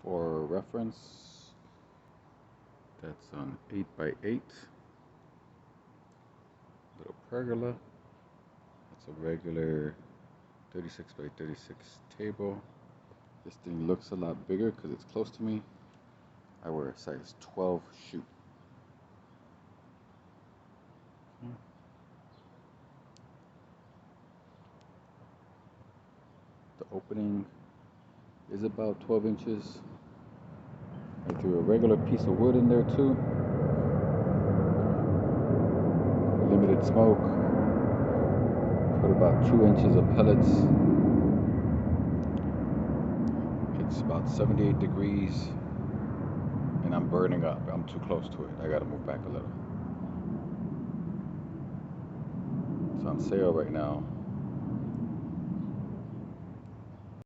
For reference, that's an 8x8 little pergola. That's a regular 36x36 table. This thing looks a lot bigger because it's close to me. I wear a size 12 shoe. The opening is about 12 inches. I threw a regular piece of wood in there too. Limited smoke. Put about 2 inches of pellets. It's about 78 degrees and I'm burning up. I'm too close to it. I gotta move back a little. It's on sale right now